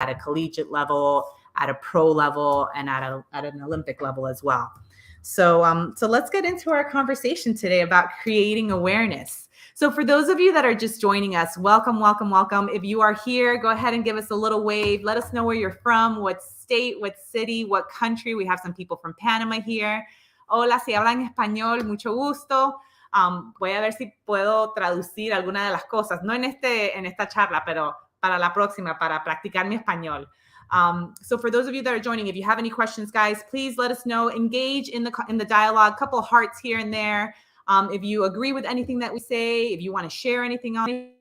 at a collegiate level, at a pro level, and at an Olympic level as well. So let's get into our conversation today about creating awareness. So for those of you that are just joining us, welcome, welcome, welcome. If you are here, go ahead and give us a little wave. Let us know where you're from, what state, what city, what country. We have some people from Panama here. Hola, si hablan español, mucho gusto. Voy a ver si puedo traducir alguna de las cosas, no en esta charla, pero para la próxima, para practicar mi español. So for those of you that are joining, if you have any questions, guys, please let us know. Engage in the dialogue. Couple hearts here and there. If you agree with anything that we say, if you want to share anything on it.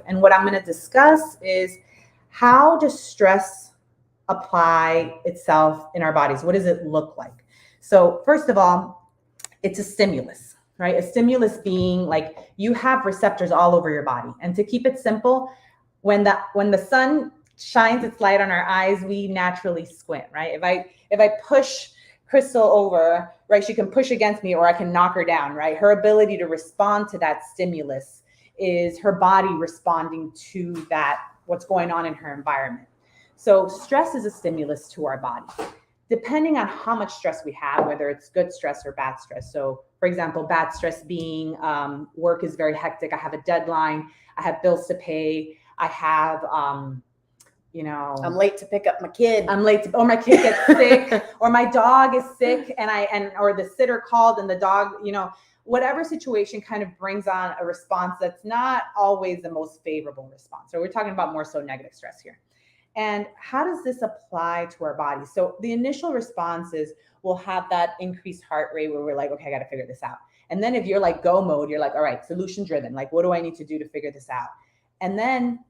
And what I'm going to discuss is how does stress apply itself in our bodies? What does it look like? So first of all, it's a stimulus, right? A stimulus being like you have receptors all over your body. And to keep it simple, when the sun shines its light on our eyes, we naturally squint, right? If I push Crystal over, right, she can push against me or I can knock her down, right? Her ability to respond to that stimulus is her body responding to that, what's going on in her environment. So stress is a stimulus to our body, depending on how much stress we have, whether it's good stress or bad stress. So for example, bad stress being work is very hectic. I have a deadline. I have bills to pay. I have, I'm late to pick up my kid. Or my kid gets sick, or my dog is sick, or the sitter called and the dog, whatever situation kind of brings on a response that's not always the most favorable response. So we're talking about more so negative stress here. And how does this apply to our body? So the initial responses will have that increased heart rate where we're like, okay, I got to figure this out. And then if you're like go mode, you're like, all right, solution driven. Like, what do I need to do to figure this out? And then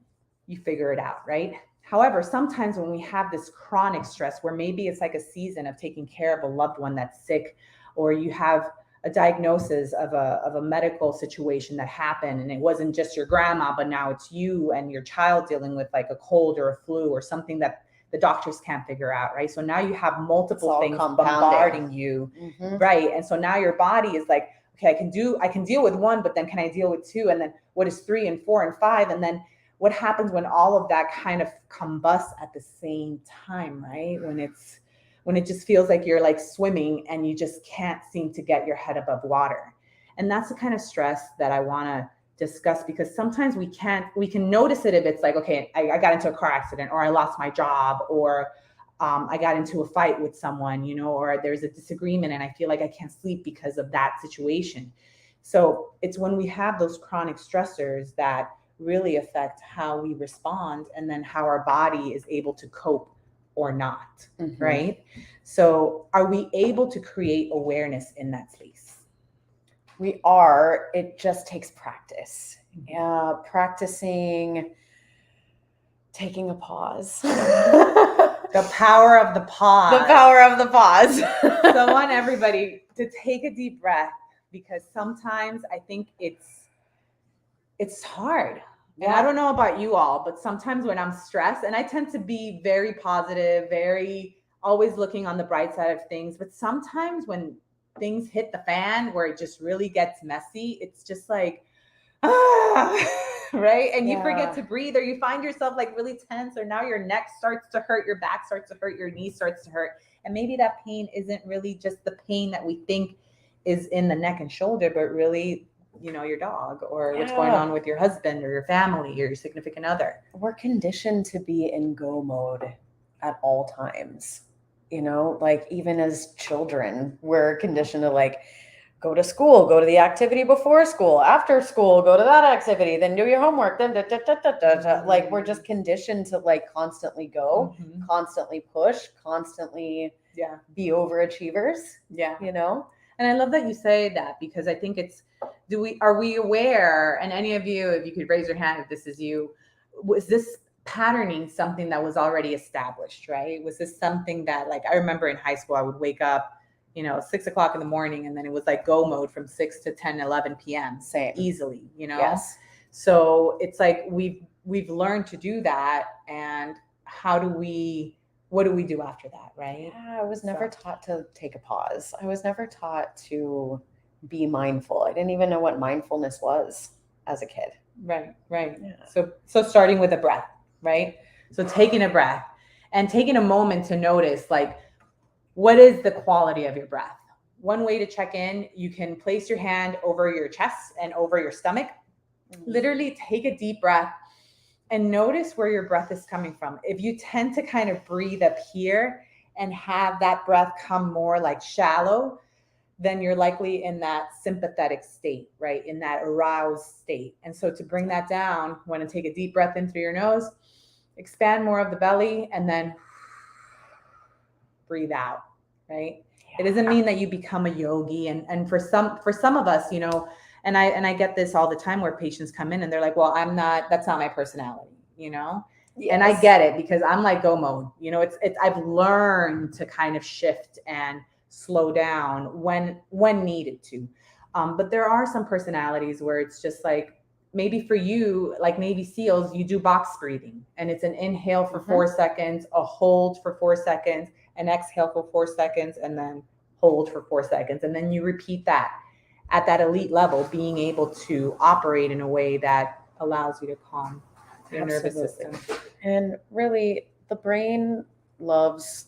you figure it out, right? However, sometimes when we have this chronic stress where maybe it's like a season of taking care of a loved one that's sick, or you have a diagnosis of a medical situation that happened and it wasn't just your grandma, but now it's you and your child dealing with like a cold or a flu or something that the doctors can't figure out, right? So now you have multiple things bombarding you, right? And so now your body is like, okay, I can deal with one, but then can I deal with two? And then what is 3 and 4 and 5? And then what happens when all of that kind of combusts at the same time, right? When it just feels like you're like swimming and you just can't seem to get your head above water. And that's the kind of stress that I want to discuss, because sometimes we can notice it if it's like, okay, I got into a car accident, or I lost my job, or I got into a fight with someone, or there's a disagreement and I feel like I can't sleep because of that situation. So it's when we have those chronic stressors that really affect how we respond and then how our body is able to cope or not, right? So are we able to create awareness in that space? We are. It just takes practice. Practicing taking a pause. The power of the pause. The power of the pause. So I want everybody to take a deep breath, because sometimes I think it's hard. And I don't know about you all, but sometimes when I'm stressed, and I tend to be very positive, very always looking on the bright side of things, but sometimes when things hit the fan where it just really gets messy, it's just like, right? And you forget to breathe, or you find yourself like really tense, or now your neck starts to hurt, your back starts to hurt, your knee starts to hurt. And maybe that pain isn't really just the pain that we think is in the neck and shoulder, but really, your dog, or what's going on with your husband or your family or your significant other. We're conditioned to be in go mode at all times. Like even as children, we're conditioned to like go to school, go to the activity before school, after school, go to that activity, then do your homework, then like we're just conditioned to like constantly go, constantly push, constantly be overachievers. And I love that you say that, because I think it's, are we aware, and any of you, if you could raise your hand if this is you, was this patterning something that was already established, right? Was this something that, like, I remember in high school, I would wake up, 6 o'clock in the morning, and then it was like go mode from 6 to 10, 11 p.m. Same. easily, Yes. So it's like we've learned to do that, and what do we do after that, right? Yeah, I was never taught to take a pause. I was never taught to be mindful. I didn't even know what mindfulness was as a kid. Right. Yeah. So starting with a breath, right? So taking a breath and taking a moment to notice, like, what is the quality of your breath? One way to check in, you can place your hand over your chest and over your stomach. Literally take a deep breath and notice where your breath is coming from. If you tend to kind of breathe up here and have that breath come more like shallow, then you're likely in that sympathetic state, right? In that aroused state. And so to bring that down, you want to take a deep breath in through your nose, expand more of the belly, and then breathe out, right? It doesn't mean that you become a yogi. And for some of us, and I get this all the time where patients come in and they're like, well, that's not my personality, Yes. And I get it, because I'm like go mode, I've learned to kind of shift and slow down when needed to. But there are some personalities where it's just like, maybe for you, like Navy SEALs, you do box breathing, and it's an inhale for 4 seconds, a hold for 4 seconds, an exhale for 4 seconds, and then hold for 4 seconds. And then you repeat that at that elite level, being able to operate in a way that allows you to calm your nervous system. And really, the brain loves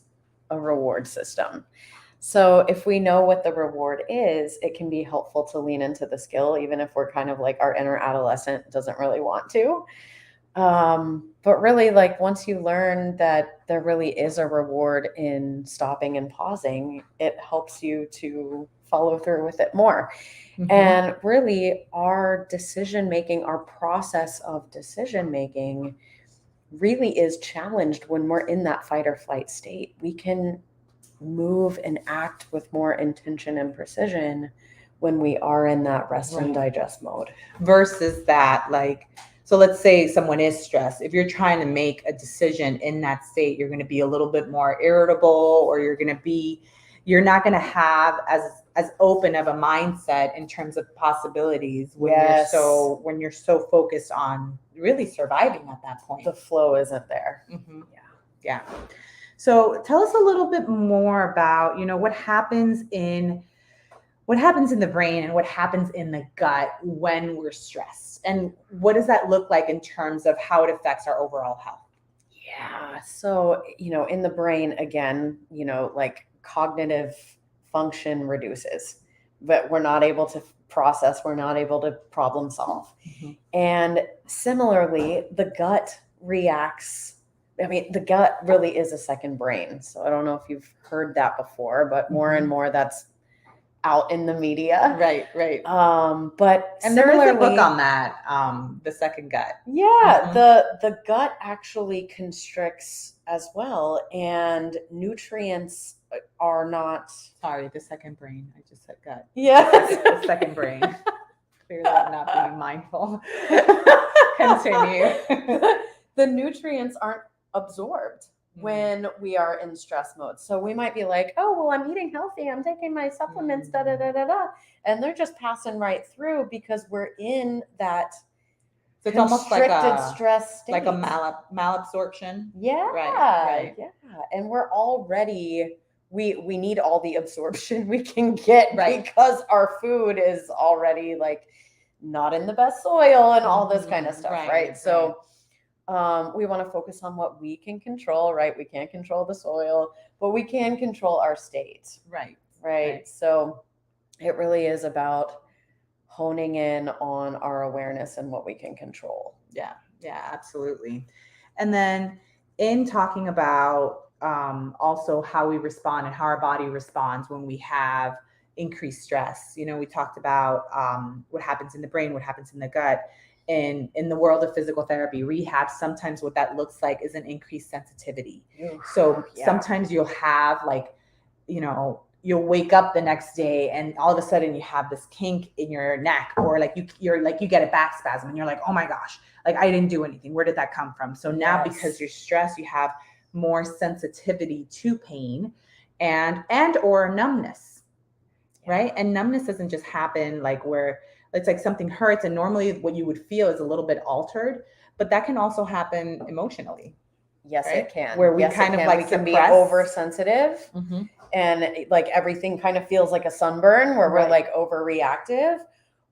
a reward system. So if we know what the reward is, it can be helpful to lean into the skill, even if we're kind of like our inner adolescent doesn't really want to. But really, like, once you learn that there really is a reward in stopping and pausing, it helps you to follow through with it more. And really, our decision making, our process of decision making really is challenged when we're in that fight or flight state. We can move and act with more intention and precision when we are in that rest and digest mode. Versus that, like, so let's say someone is stressed. If you're trying to make a decision in that state, you're going to be a little bit more irritable, or you're not going to have as open of a mindset in terms of possibilities when you're so focused on really surviving at that point. The flow isn't there. Yeah. So tell us a little bit more about, what happens in the brain and what happens in the gut when we're stressed, and what does that look like in terms of how it affects our overall health? Yeah. So, in the brain, again, like cognitive function reduces, but we're not able to process, we're not able to problem solve. And similarly, the gut reacts. I mean, the gut really is a second brain. So I don't know if you've heard that before, but more and more that's out in the media. Right. But there is a book on that, The Second Gut. Yeah, the gut actually constricts as well, and nutrients are not. Sorry, the second brain. I just said gut. Yeah, the second brain. Clearly, I'm not being mindful. Continue. The nutrients aren't absorbed when we are in stress mode. So we might be like, oh, well, I'm eating healthy, I'm taking my supplements, and they're just passing right through because we're in that. So it's almost like a stress state. Like a malabsorption. Yeah. Right. Yeah. And we're already, we need all the absorption we can get because our food is already like not in the best soil and all this kind of stuff. Right. So we want to focus on what we can control, right? We can't control the soil, but we can control our state. Right. So it really is about honing in on our awareness and what we can control. Yeah, absolutely. And then in talking about also how we respond and how our body responds when we have increased stress, we talked about what happens in the brain, what happens in the gut. And in the world of physical therapy, rehab, sometimes what that looks like is an increased sensitivity. So sometimes you'll have you'll wake up the next day and all of a sudden you have this kink in your neck, or like you're like, you get a back spasm and you're like, oh my gosh, like I didn't do anything. Where did that come from? So now because you're stressed, you have more sensitivity to pain and or numbness, right? And numbness doesn't just happen like where it's like something hurts and normally what you would feel is a little bit altered, but that can also happen emotionally. Yes, right? it can. Where we yes, kind of like we can be suppress. oversensitive, and like everything kind of feels like a sunburn where we're like overreactive,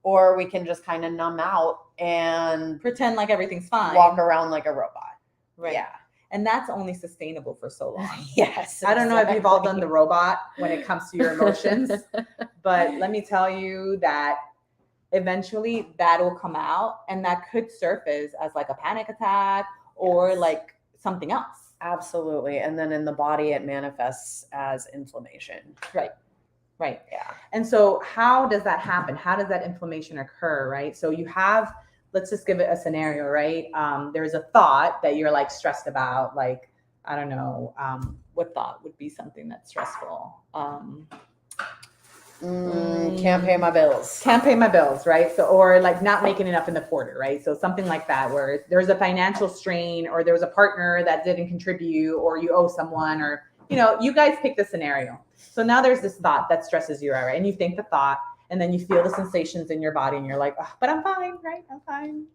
or we can just kind of numb out and pretend like everything's fine. Walk around like a robot. Right. Yeah. And that's only sustainable for so long. Yes. I don't know if you've all done the robot when it comes to your emotions, but let me tell you that eventually that will come out and that could surface as like a panic attack or like something else. Absolutely. And then in the body, it manifests as inflammation. Right. Right. Yeah. And so how does that happen? How does that inflammation occur? Right. So you have, let's just give it a scenario, right? There's a thought that you're like stressed about, like, I don't know, what thought would be something that's stressful? Can't pay my bills. Can't pay my bills, right? So, or like not making enough in the quarter, right? So something like that, where there's a financial strain, or there was a partner that didn't contribute, or you owe someone, or, you know, you guys pick the scenario. So now there's this thought that stresses you out, right? And you think the thought, and then you feel the sensations in your body and you're like, oh, but I'm fine, right? I'm fine.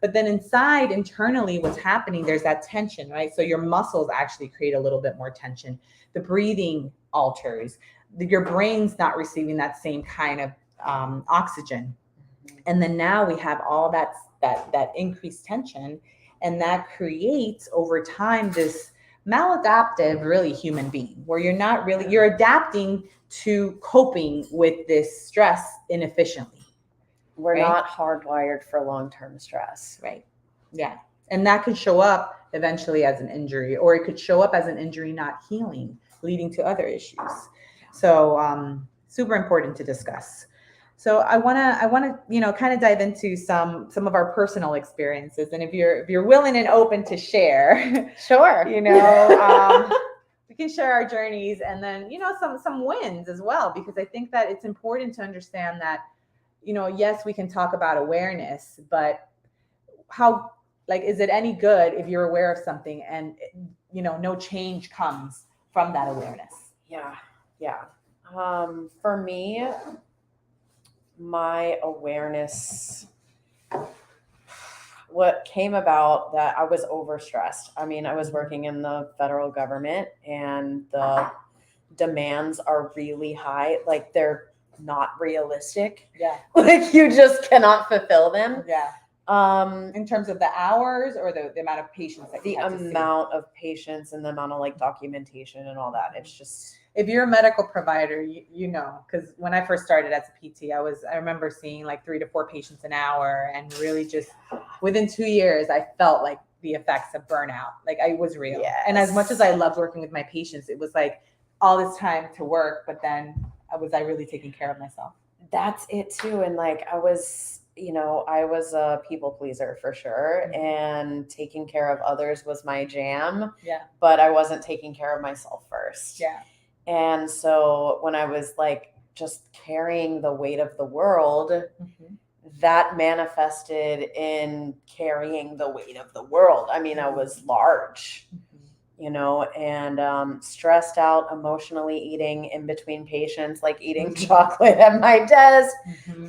But then inside, internally, what's happening, there's that tension, right? So your muscles actually create a little bit more tension. The breathing alters. Your brain's not receiving that same kind of oxygen. And then now we have all that increased tension, and that creates over time this maladaptive, really human being, where you're adapting to coping with this stress inefficiently. We're not hardwired for long-term stress. Right. Yeah. And that could show up eventually as an injury, or it could show up as an injury not healing, leading to other issues. So super important to discuss. So I want to, you know, kind of dive into some of our personal experiences. And if you're willing and open to share, sure, you know, we can share our journeys, and then, you know, some wins as well, because I think that it's important to understand that, you know, yes, we can talk about awareness, but how, like, is it any good if you're aware of something and, you know, no change comes from that awareness? Yeah. For me, my awareness, what came about that I was overstressed. I mean, I was working in the federal government and the demands are really high. Like, they're not realistic. Yeah. Like, you just cannot fulfill them. Yeah. In terms of the hours or the amount of patients that the amount of patients and the amount of like documentation and all that. It's just, if you're a medical provider, you know, because when I first started as a PT, I remember seeing like 3 to 4 patients an hour, and really just within 2 years, I felt like the effects of burnout. Like, I was real. Yes. And as much as I loved working with my patients, it was like all this time to work, but then was I really taking care of myself? That's it too. And like, I was a people pleaser for sure. And taking care of others was my jam. Yeah. But I wasn't taking care of myself first. Yeah. And so when I was like just carrying the weight of the world, that manifested in carrying the weight of the world. I mean, I was large, you know, and stressed out, emotionally eating in between patients, like eating chocolate at my desk,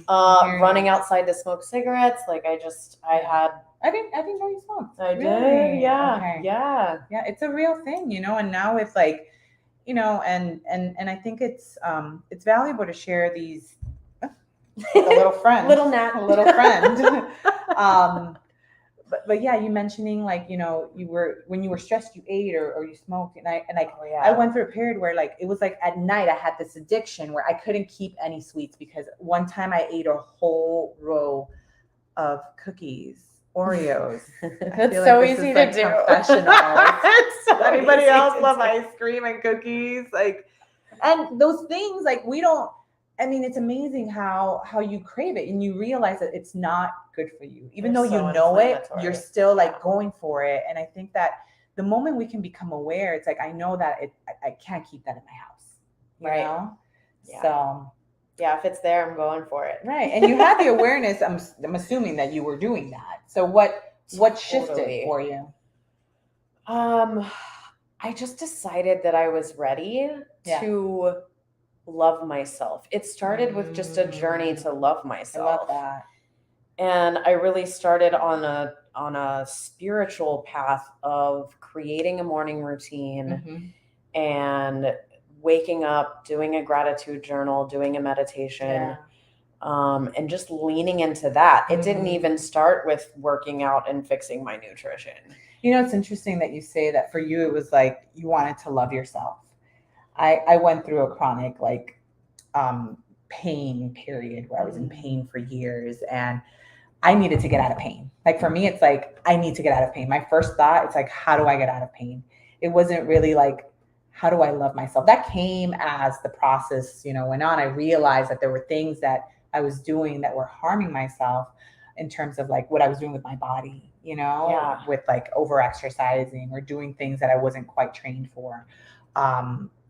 running outside to smoke cigarettes. Like, I didn't know you smoked. I did. Yeah. Okay. Yeah. It's a real thing, you know, and now it's like, you know, and I think it's valuable to share these, a little friend, a little friend. But yeah, you mentioning like, you know, when you were stressed, you ate or you smoked, and I went through a period where like, it was like at night I had this addiction where I couldn't keep any sweets, because one time I ate a whole row of cookies, Oreos. It's so easy to do. It's so anybody else love ice cream and cookies? Like, and those things, like, it's amazing how you crave it and you realize that it's not good for you. Even though you know it, you're still like going for it. And I think that the moment we can become aware, it's like, I know that I can't keep that in my house. you Right. know? Yeah. So, Yeah, if it's there, I'm going for it. right. And you had the awareness, I'm assuming that you were doing that. So what shifted Totally. for you? I just decided that I was ready Yeah. to love myself. It started with just a journey to love I myself. love that. And I really started on a spiritual path of creating a morning routine and waking up, doing a gratitude journal, doing a meditation, Yeah. and just leaning into that. It didn't Mhm. even start with working out and fixing my nutrition. You know, it's interesting that you say that for you, it was like you wanted to love yourself. I went through a chronic pain period where I was in pain for years, and I needed to get out of pain. Like for me, it's like I need to get out of pain. My first thought, it's like, how do I get out of pain? It wasn't really like, how do I love myself? That came as the process, went on. I realized that there were things that I was doing that were harming myself in terms of like what I was doing with my body, Yeah. with like over exercising or doing things that I wasn't quite trained for.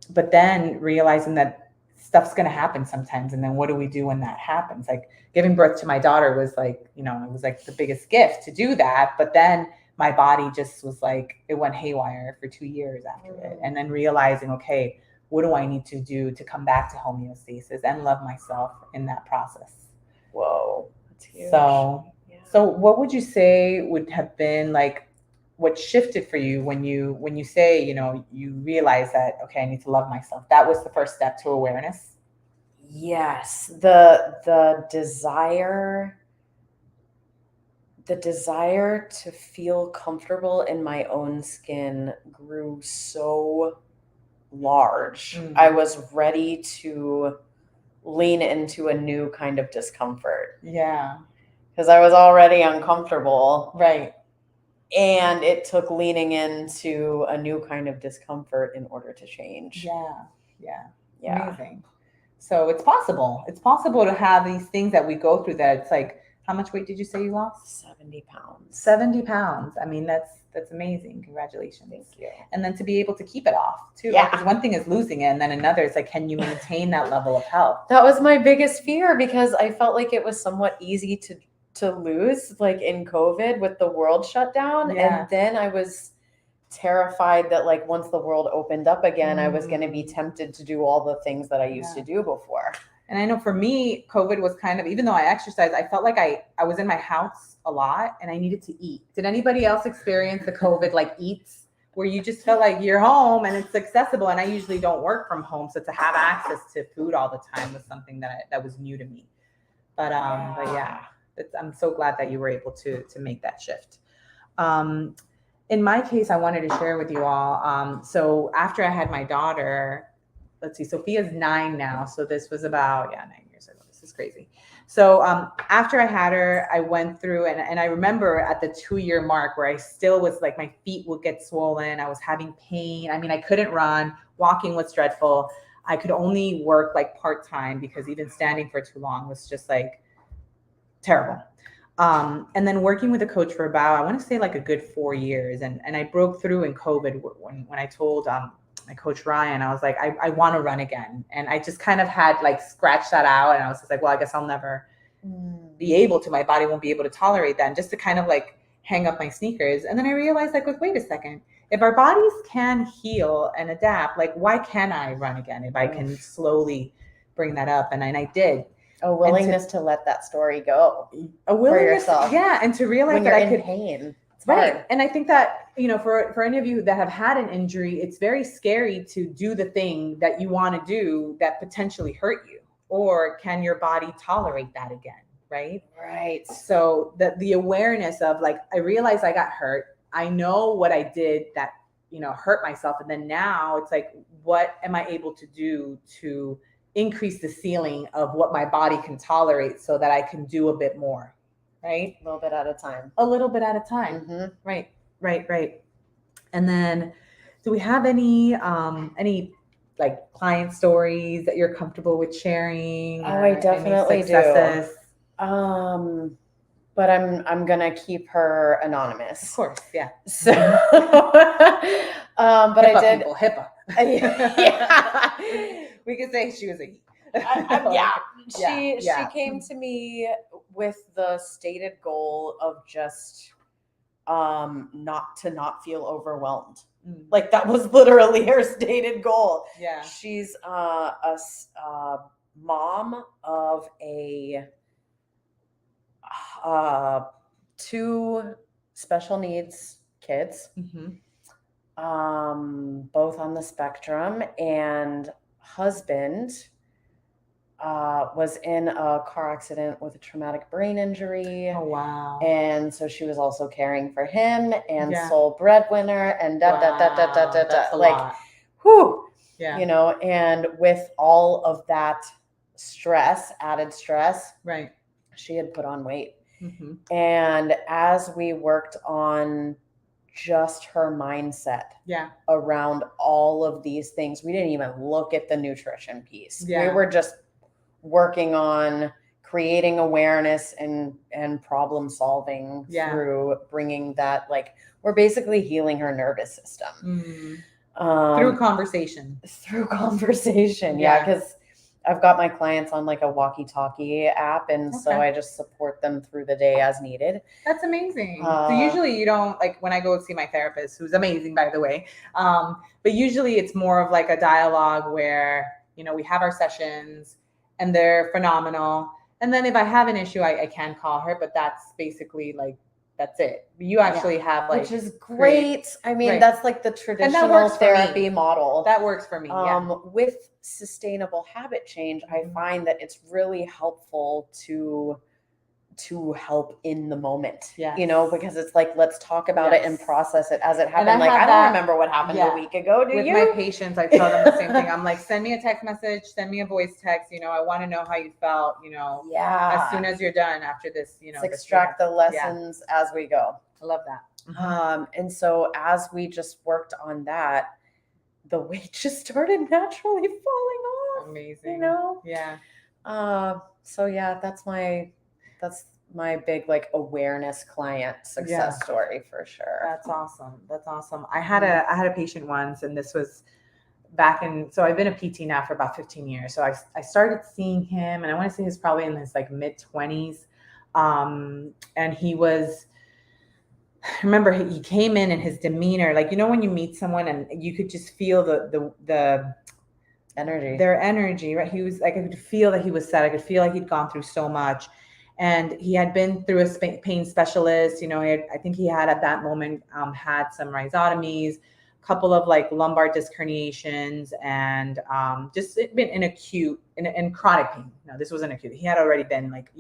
But then realizing that stuff's going to happen sometimes. And then what do we do when that happens? Like giving birth to my daughter was like, it was like the biggest gift to do that. But then my body just was like, it went haywire for 2 years after it. And then realizing, okay, what do I need to do to come back to homeostasis and love myself in that process? Whoa, that's huge. So what would you say would have been like what shifted for you when you say, you realize that, okay, I need to love myself? That was the first step to awareness. Yes, the desire to feel comfortable in my own skin grew so large. I was ready to lean into a new kind of discomfort. Yeah. Because I was already uncomfortable. Right. And it took leaning into a new kind of discomfort in order to change. Yeah. Yeah. Amazing. So it's possible. It's possible to have these things that we go through that it's like, how much weight did you say you lost? 70 pounds. 70 pounds. I mean, that's amazing. Congratulations. Thank you. And then to be able to keep it off too. Yeah. Because one thing is losing it, and then another is like, can you maintain that level of health? That was my biggest fear because I felt like it was somewhat easy to lose, like in COVID with the world shut down. Yeah. And then I was terrified that like once the world opened up again, I was going to be tempted to do all the things that I used to do before. And I know for me, COVID was kind of, even though I exercised, I felt like I was in my house a lot and I needed to eat. Did anybody else experience the COVID like eats where you just felt like you're home and it's accessible? And I usually don't work from home. So to have access to food all the time was something that was new to me. But yeah, I'm so glad that you were able to make that shift. In my case, I wanted to share with you all. So after I had my daughter, let's see, Sophia's 9 now. So this was about, 9 years ago. This is crazy. So after I had her, I went through and I remember at the 2-year mark where I still was like, my feet would get swollen. I was having pain. I mean, I couldn't run. Walking was dreadful. I could only work like part-time because even standing for too long was just like terrible. And then working with a coach for about, I want to say like a good 4 years. And I broke through in COVID when I told my coach Ryan, I was like, I want to run again. And I just kind of had like scratched that out. And I was just like, well, I guess I'll never be able to, my body won't be able to tolerate that. And just to kind of like hang up my sneakers. And then I realized like, wait a second, if our bodies can heal and adapt, like why can't I run again if I can slowly bring that up? And I did. A willingness to let that story go. A willingness, for yourself. Yeah. And to realize when that you're I could in pain. Right. And I think that, for any of you that have had an injury, it's very scary to do the thing that you want to do that potentially hurt you. Or can your body tolerate that again? Right. Right. So the awareness of like, I realized I got hurt. I know what I did that, hurt myself. And then now it's like, what am I able to do to increase the ceiling of what my body can tolerate so that I can do a bit more? Right? A little bit at a time. A little bit at a time. Mm-hmm. Right. And then do we have any like client stories that you're comfortable with sharing? Oh, I definitely do. But I'm gonna keep her anonymous. Of course, yeah. So but HIPAA I did people, HIPAA. Yeah. We could say she was a he. Yeah, she yeah. came to me with the stated goal of just not feel overwhelmed. Mm. Like that was literally her stated goal. Yeah. She's mom of a two special needs kids, both on the spectrum, and husband was in a car accident with a traumatic brain injury. Oh wow. And so she was also caring for him and Yeah. sole breadwinner and That's a like lot. whew. Yeah. You know, and with all of that stress, added stress, Right. she had put on weight. And as we worked on just her mindset around all of these things, we didn't even look at the nutrition piece. We were just working on creating awareness and problem solving through bringing that, like, we're basically healing her nervous system. Through conversation. Yeah, because I've got my clients on like a walkie-talkie app, and so I just support them through the day as needed. That's amazing. So usually you don't, like when I go see my therapist, who's amazing, by the way, but usually it's more of like a dialogue where, you know, we have our sessions and they're phenomenal. And then if I have an issue, I can call her, but that's basically like, that's it. You actually have like, which is great. I mean, that's like the traditional therapy model. That works for me. With sustainable habit change, I find that it's really helpful to help in the moment, you know, because it's like, let's talk about it and process it as it happened. Like, I don't remember what happened a week ago. Do with you? my patients, I tell them the same thing. I'm like, send me a text message, send me a voice text. You know, I want to know how you felt, you know, as soon as you're done after this, you know, let's extract the lessons as we go. I love that. And so as we just worked on that, the weight just started naturally falling off. Amazing. You know? Yeah. So yeah, that's my big like awareness client success story for sure. That's awesome. That's awesome. I had a patient once, and this was back in, so I've been a PT now for about 15 years. So I started seeing him, and I want to say he's probably in his like mid-20s. And he was, I remember he came in and his demeanor, like, you know, when you meet someone and you could just feel the energy, their energy, right? He was like, I could feel that he was sad. I could feel like he'd gone through so much. And he had been through a pain specialist. You know, I think he had at that moment had some rhizotomies, a couple of like lumbar disc herniations, and just been in acute and chronic pain. No, this wasn't acute. He had already been like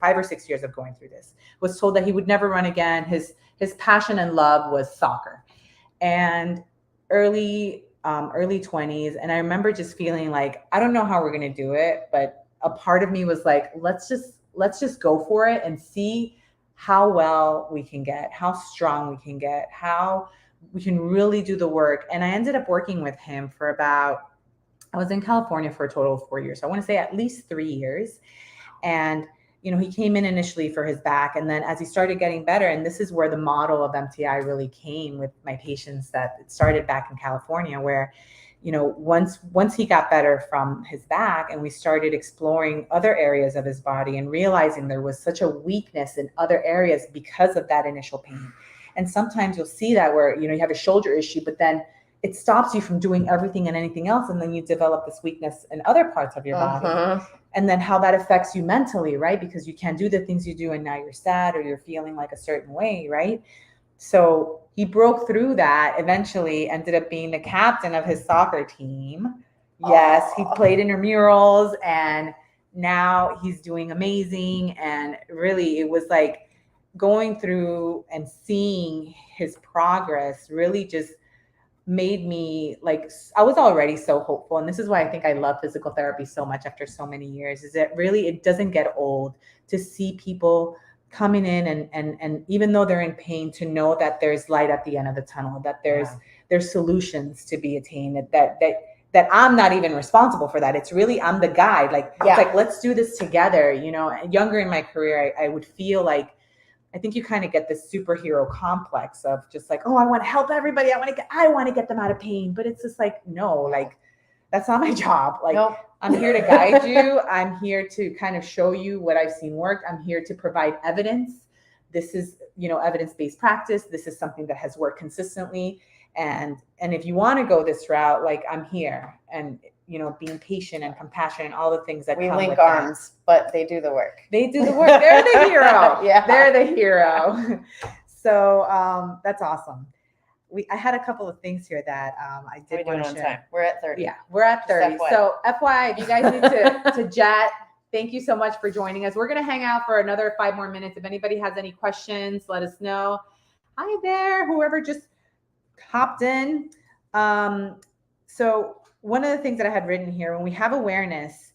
5 or 6 years of going through this. Was told that he would never run again. His passion and love was soccer, and early 20s. And I remember just feeling like, I don't know how we're gonna do it, but a part of me was like, let's just go for it and see how well we can get, how strong we can get, how we can really do the work. And I ended up working with him for I was in California for a total of 4 years. So I want to say at least 3 years. And, you know, he came in initially for his back. And then as he started getting better, and this is where the model of MTI really came with my patients, that it started back in California, where, you know, once he got better from his back and we started exploring other areas of his body and realizing there was such a weakness in other areas because of that initial pain. And sometimes you'll see that where, you know, you have a shoulder issue, but then it stops you from doing everything and anything else. And then you develop this weakness in other parts of your body. And then how that affects you mentally, right? Because you can't do the things you do and now you're sad or you're feeling like a certain way, right? So he broke through that, eventually ended up being the captain of his soccer team. Yes, he played intramurals, and now he's doing amazing. And really, it was like going through and seeing his progress really just made me like, I was already so hopeful. And this is why I think I love physical therapy so much after so many years, is that really it doesn't get old to see people coming in and even though they're in pain, to know that there's light at the end of the tunnel, that there's solutions to be attained, that I'm not even responsible for that. It's really, I'm the guide. Like, it's like, let's do this together. You know, younger in my career, I would feel like, I think you kind of get this superhero complex of just like, oh, I want to help everybody. I want to get them out of pain. But it's just like, no, like, That's not my job. Like, Nope. I'm here to guide you. I'm here to kind of show you what I've seen work. I'm here to provide evidence. This is, evidence-based practice. This is something that has worked consistently. And if you want to go this route, like, I'm here. And, being patient and compassionate and all the things that We come link with that. arms, but they do the work. They do the work. They're the hero. Yeah. They're the hero. So that's awesome. I had a couple of things here that I We're did doing want on to share. time. We're at 30. Yeah, we're at Just 30. FYI. So FYI, if you guys need to chat, thank you so much for joining us. We're going to hang out for another 5 more minutes. If anybody has any questions, let us know. Hi there, whoever just hopped in. So one of the things that I had written here, when we have awareness,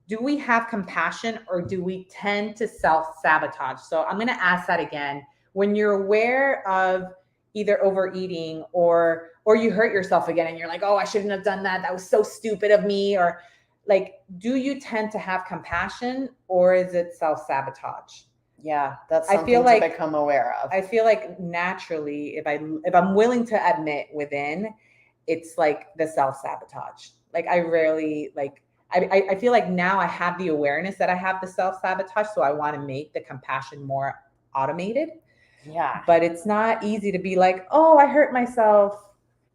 do we have compassion or do we tend to self-sabotage? So I'm going to ask that again. When you're aware of either overeating or you hurt yourself again and you're like, oh, I shouldn't have done that. That was so stupid of me. Or like, do you tend to have compassion or is it self-sabotage? Yeah, that's I something feel like- to become aware of. I feel like naturally, if I'm willing to admit within, it's like the self-sabotage. Like I rarely I feel like now I have the awareness that I have the self-sabotage. So I want to make the compassion more automated. Yeah. But it's not easy to be like, oh, I hurt myself.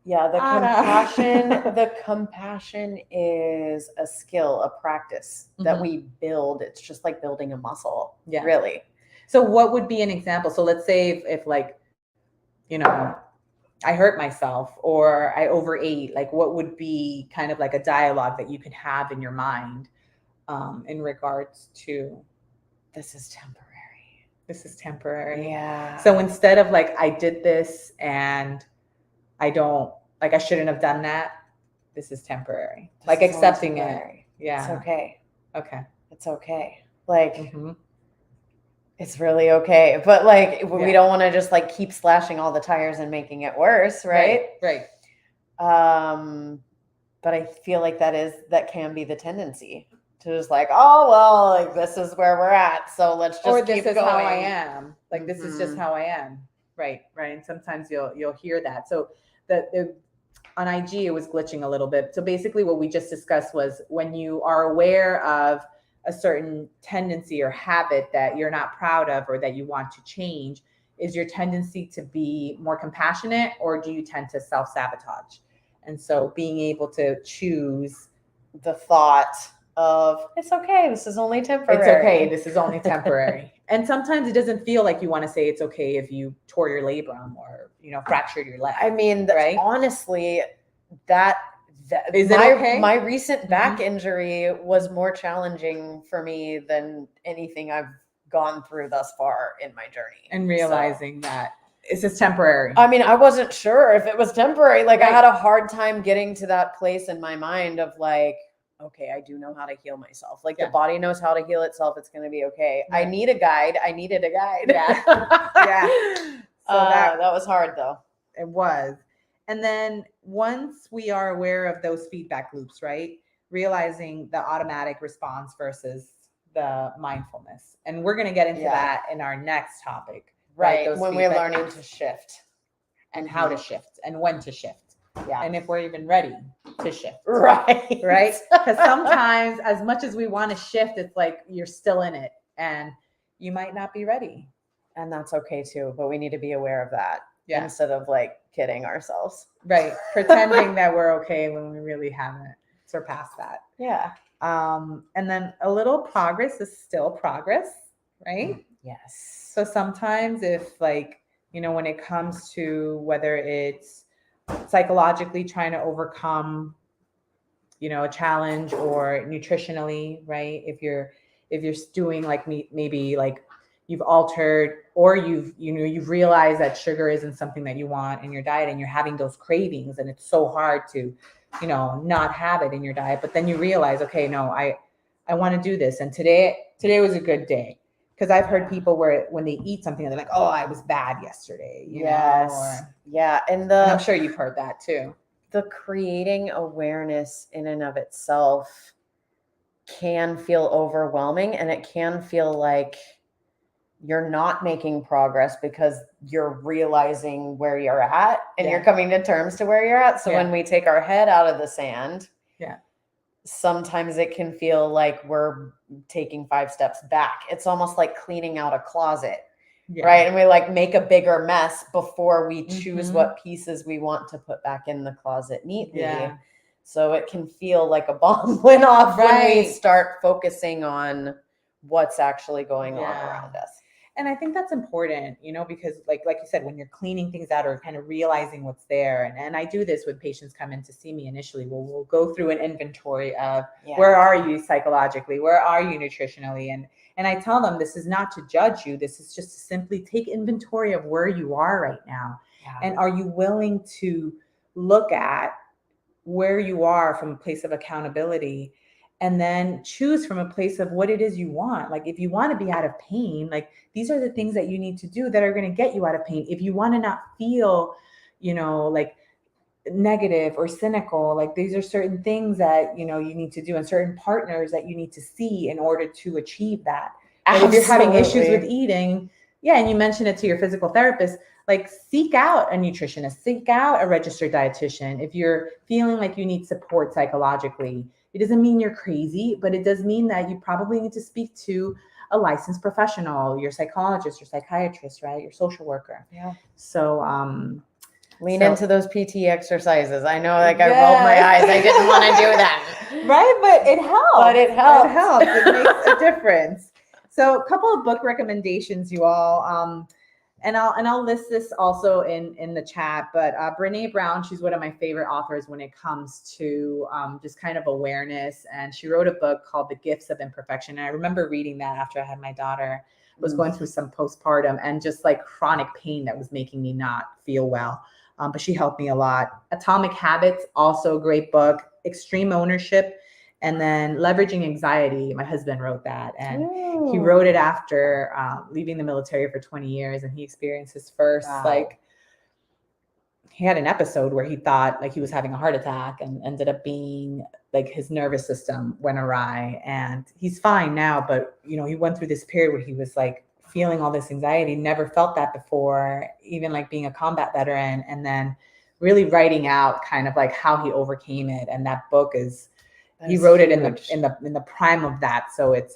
Yeah, the Anna. compassion is a skill, a practice that we build. It's just like building a muscle. Yeah. Really. So what would be an example? So let's say if like, I hurt myself or I overate, like what would be kind of like a dialogue that you can have in your mind in regards to This is temporary. this is temporary. Yeah. So instead of like, I did this and I shouldn't have done that. This is temporary. This Like is only accepting it. temporary. Yeah. It's okay. Okay. It's okay. Like, Mhm. it's really okay. But like, Yeah. we don't want to just like keep slashing all the tires and making it worse, right? Right. But I feel like that can be the tendency to just like, oh, well, like this is where we're at. So let's just Or keep this is going. how I am. Like this is just Mhm. how I am. Right. And sometimes you'll hear that. So the on IG it was glitching a little bit. So basically what we just discussed was when you are aware of a certain tendency or habit that you're not proud of or that you want to change, is your tendency to be more compassionate or do you tend to self-sabotage? And so being able to choose The thought of, it's okay, this is only temporary. it's okay, this is only temporary. And sometimes it doesn't feel like you want to say it's okay if you tore your labrum or, fractured your leg. I mean, Right? honestly, that Is it my, okay? my recent back injury was more challenging for me than anything I've gone through thus far in my journey. And realizing that this is temporary. I mean, I wasn't sure if it was temporary. Like I Right. had a hard time getting to that place in my mind of like, okay, I do know how to heal myself. Like Yeah. the body knows how to heal itself. It's going to be okay. I Right. need a guide. I needed a guide. Yeah. Yeah. So that was hard though. It was. And then once we are aware of those feedback loops, right? Realizing the automatic response versus the mindfulness. And we're going to get into Yeah. that in our next topic. Right. Those When we're feedback learning loops to shift. and how to shift and when to shift. Yeah. And if we're even ready to shift. Right. Right? Because sometimes as much as we want to shift, it's like you're still in it and you might not be ready. And that's okay too. But we need to be aware of that. Yeah. Instead of like kidding ourselves. Right. Pretending that we're okay when we really haven't surpassed that. Yeah. And then a little progress is still progress, right? Yes. So sometimes if like, when it comes to whether it's psychologically trying to overcome, a challenge or nutritionally, right? If you're doing like maybe like you've altered or you've realized that sugar isn't something that you want in your diet and you're having those cravings and it's so hard to, not have it in your diet, but then you realize, okay, no, I want to do this. And today was a good day. Because I've heard people where when they eat something, they're like, oh, I was bad yesterday. Yes. Yeah. And I'm sure you've heard that too. The creating awareness in and of itself can feel overwhelming and it can feel like you're not making progress because you're realizing where you're at and Yeah. you're coming to terms to where you're at. So Yeah. when we take our head out of the sand, Yeah. sometimes it can feel like we're taking 5 steps back. It's almost like cleaning out a closet, right? And we like make a bigger mess before we choose what pieces we want to put back in the closet neatly. Yeah. So it can feel like a bomb went off when we Right. start focusing on what's actually going on Yeah. around us. And I think that's important, you know, because like you said, when you're cleaning things out or kind of realizing what's there, and I do this when patients come in to see me initially, we'll go through an inventory of where are you psychologically, where are you nutritionally, and I tell them this is not to judge you, this is just to simply take inventory of where you are right now. And are you willing to look at where you are from a place of accountability, and then choose from a place of what it is you want. Like if you want to be out of pain, like these are the things that you need to do that are going to get you out of pain. If you want to not feel, you know, like negative or cynical, like these are certain things that, you know, you need to do, and certain partners that you need to see in order to achieve that. But if you're having issues with eating, and you mentioned it to your physical therapist, like seek out a nutritionist, seek out a registered dietitian. If you're feeling like you need support psychologically, it doesn't mean you're crazy, but it does mean that you probably need to speak to a licensed professional, your psychologist, your psychiatrist, right? Your social worker. So, lean into those PT exercises. I know, like I rolled my eyes. I didn't want to do that. Right, but it helps. It helps. It helps. It makes a difference. So, a couple of book recommendations, you all. And I'll list this also in the chat, but Brene Brown, she's one of my favorite authors when it comes to just kind of awareness. And she wrote a book called The Gifts of Imperfection. And I remember reading that after I had my daughter, was going through some postpartum and just like chronic pain that was making me not feel well. But she helped me a lot. Atomic Habits, also a great book. Extreme Ownership. And then Leveraging Anxiety. My husband wrote that, and he wrote it after leaving the military for 20 years. And he experienced his first, like, he had an episode where he thought like he was having a heart attack, and ended up being like his nervous system went awry, and he's fine now. But, you know, he went through this period where he was like feeling all this anxiety, never felt that before, even like being a combat veteran, and then really writing out kind of like how he overcame it. And that book is, he wrote it in the prime of that. So it's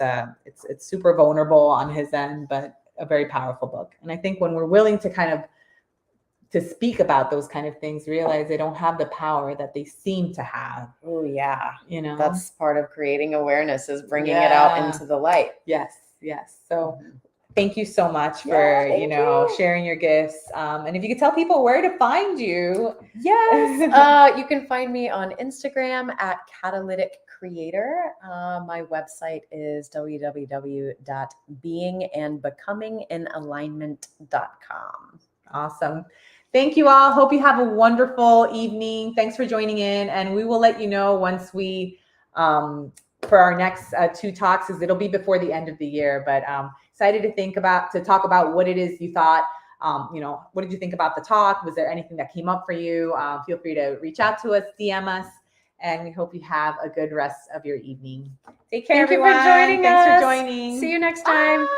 super vulnerable on his end, but a very powerful book. And I think when we're willing to kind of to speak about those kind of things, realize they don't have the power that they seem to have. Oh yeah. You know, that's part of creating awareness, is bringing it out into the light. Yes. So thank you so much for, sharing your gifts. And if you could tell people where to find you. Yes. You can find me on Instagram at Catalytic Creator. My website is www.beingandbecominginalignment.com. Awesome. Thank you all. Hope you have a wonderful evening. Thanks for joining in. And we will let you know once we, for our next 2 talks, because it'll be before the end of the year, but excited to talk about what it is you thought. What did you think about the talk? Was there anything that came up for you? Feel free to reach out to us, DM us, and we hope you have a good rest of your evening. Take care, everyone. Thank you for joining us. Thanks for joining. See you next time.